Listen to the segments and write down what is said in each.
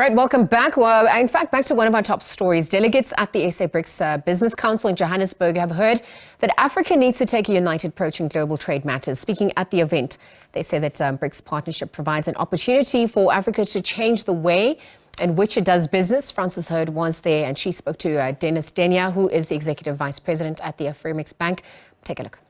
Right, welcome back. Well, in fact, back to one of our top stories. Delegates at the BRICS Business Council in Johannesburg have heard that Africa needs to take a united approach in global trade matters. Speaking at the event, they say that BRICS partnership provides an opportunity for Africa to change the way in which it does business. Frances Hurd was there and she spoke to Dennis Denya, who is the Executive Vice President at the Afreximbank Bank. Take a look.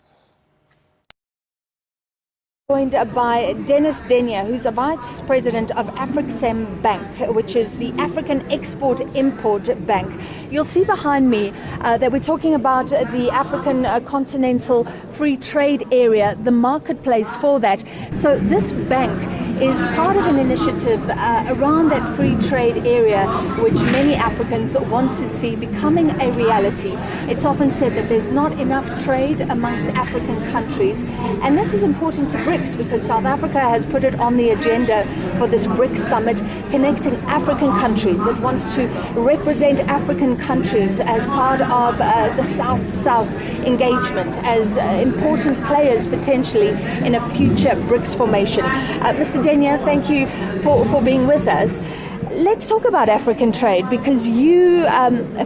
Joined by Dennis Denya, who's a Vice President of Afreximbank Bank, which is the African Export-Import Bank. You'll see behind me that we're talking about the African Continental Free Trade Area, the marketplace for that. So this bank is part of an initiative around that free trade area, which many Africans want to see becoming a reality. It's often said that there's not enough trade amongst African countries, and this is important to BRICS because South Africa has put it on the agenda for this BRICS summit, connecting African countries. It wants to represent African countries as part of the South-South engagement, as important players potentially in a future BRICS formation. Mr. Denya, thank you for being with us. Let's talk about African trade, because you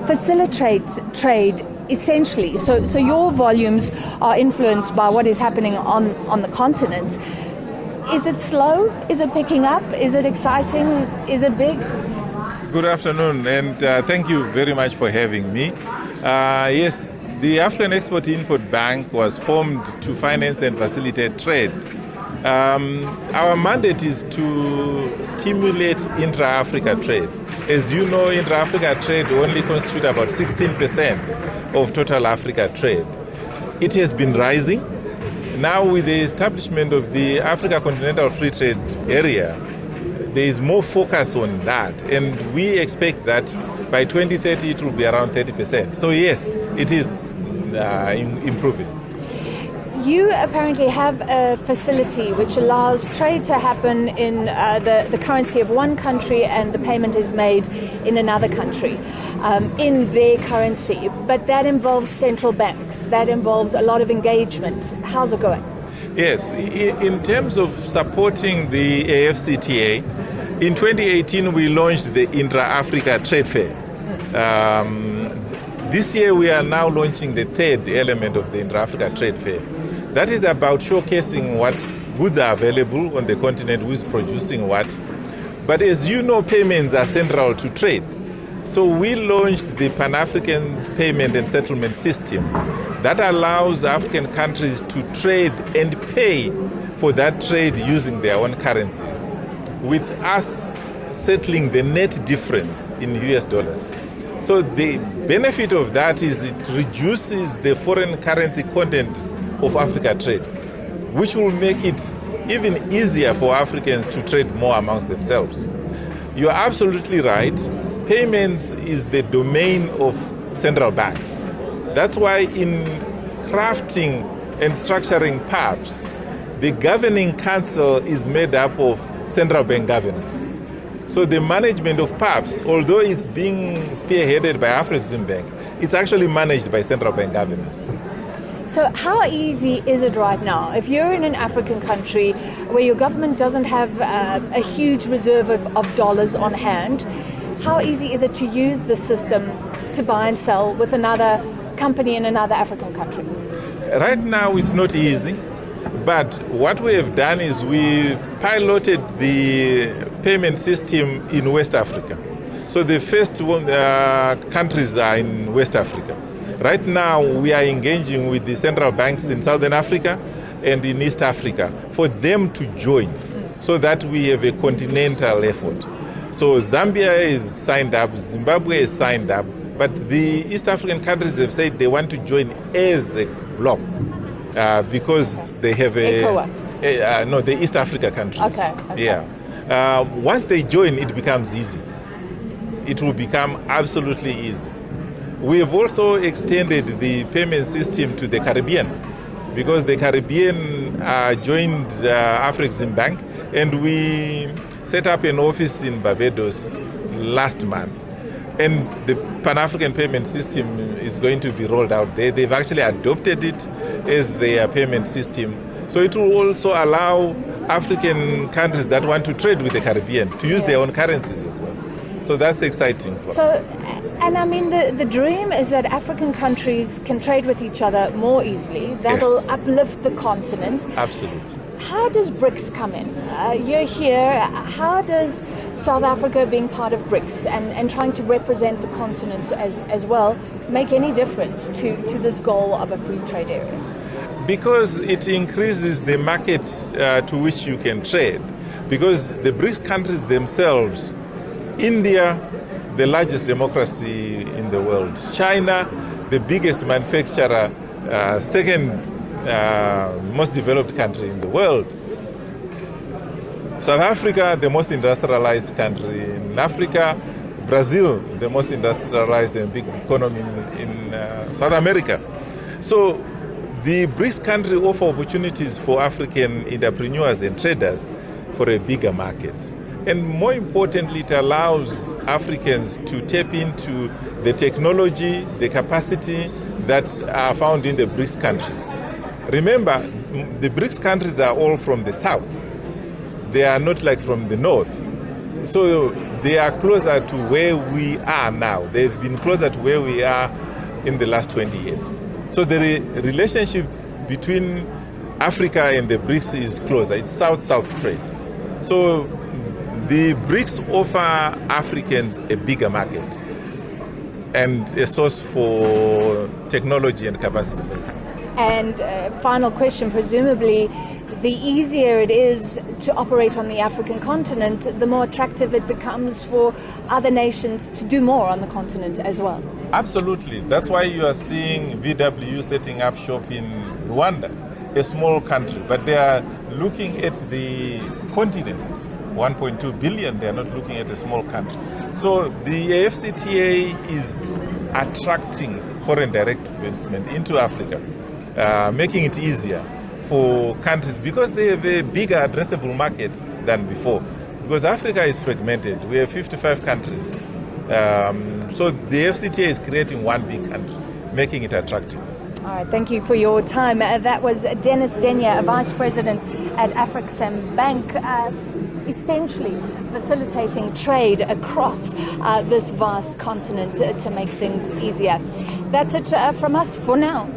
facilitate trade essentially. So your volumes are influenced by what is happening on the continent. Is it slow? Is it picking up? Is it exciting? Is it big? Good afternoon, and thank you very much for having me. Yes, the African Export-Import Bank was formed to finance and facilitate trade. Our mandate is to stimulate intra-Africa trade. As you know, intra-Africa trade only constitutes about 16% of total Africa trade. It has been rising. Now with the establishment of the Africa Continental Free Trade Area, there is more focus on that, and we expect that by 2030 it will be around 30%. So yes, it is improving. You apparently have a facility which allows trade to happen in the currency of one country, and the payment is made in another country in their currency. But that involves central banks. That involves a lot of engagement. How's it going? Yes, in terms of supporting the AFCTA, in 2018 we launched the Intra-Africa Trade Fair. This year we are now launching the third element of the Intra-Africa Trade Fair. That is about showcasing what goods are available on the continent, who is producing what. But as you know, payments are central to trade. So we launched the Pan-African Payment and Settlement System that allows African countries to trade and pay for that trade using their own currencies, with us settling the net difference in US dollars. So the benefit of that is it reduces the foreign currency content of Africa trade, which will make it even easier for Africans to trade more amongst themselves. You are absolutely right. Payments is the domain of central banks. That's why in crafting and structuring PABs, the governing council is made up of central bank governors. So the management of PABs, although it's being spearheaded by Afreximbank, it's actually managed by central bank governors. So how easy is it right now? If you're in an African country where your government doesn't have a huge reserve of dollars on hand, how easy is it to use the system to buy and sell with another company in another African country? Right now it's not easy, but what we have done is we've piloted the payment system in West Africa. So the first countries are in West Africa. Right now, we are engaging with the central banks in Southern Africa and in East Africa for them to join so that we have a continental effort. So Zambia is signed up, Zimbabwe is signed up, but the East African countries have said they want to join as a bloc because they have no, the East Africa countries. Okay. Yeah. Once they join, it becomes easy. It will become absolutely easy. We have also extended the payment system to the Caribbean because the Caribbean joined Afreximbank, and we set up an office in Barbados last month. And the Pan-African payment system is going to be rolled out there. They've actually adopted it as their payment system. So it will also allow African countries that want to trade with the Caribbean to use their own currencies as well. So that's exciting for us. And I mean, the dream is that African countries can trade with each other more easily. That'll Yes. uplift the continent. Absolutely. How does BRICS come in? You're here. How does South Africa being part of BRICS and trying to represent the continent as well make any difference to this goal of a free trade area? Because it increases the markets to which you can trade. Because the BRICS countries themselves, India, the largest democracy in the world, China, the biggest manufacturer, second most developed country in the world, South Africa, the most industrialized country in Africa, Brazil, the most industrialized and big economy in South America. So the BRICS countries offer opportunities for African entrepreneurs and traders for a bigger market. And more importantly, it allows Africans to tap into the technology, the capacity that are found in the BRICS countries. Remember, the BRICS countries are all from the south. They are not like from the north. So they are closer to where we are now. They've been closer to where we are in the last 20 years. So the relationship between Africa and the BRICS is closer. It's south-south trade. So the BRICS offer Africans a bigger market and a source for technology and capacity building. And final question, presumably the easier it is to operate on the African continent, the more attractive it becomes for other nations to do more on the continent as well. Absolutely. That's why you are seeing VW setting up shop in Rwanda, a small country, but they are looking at the continent. 1.2 billion, they are not looking at a small country. So the AfCFTA is attracting foreign direct investment into Africa, making it easier for countries because they have a bigger addressable market than before. Because Africa is fragmented. We have 55 countries. So the AfCFTA is creating one big country, making it attractive. All right, thank you for your time. That was Dennis Denya, a Vice President at African Bank, essentially facilitating trade across this vast continent to make things easier. That's it from us for now.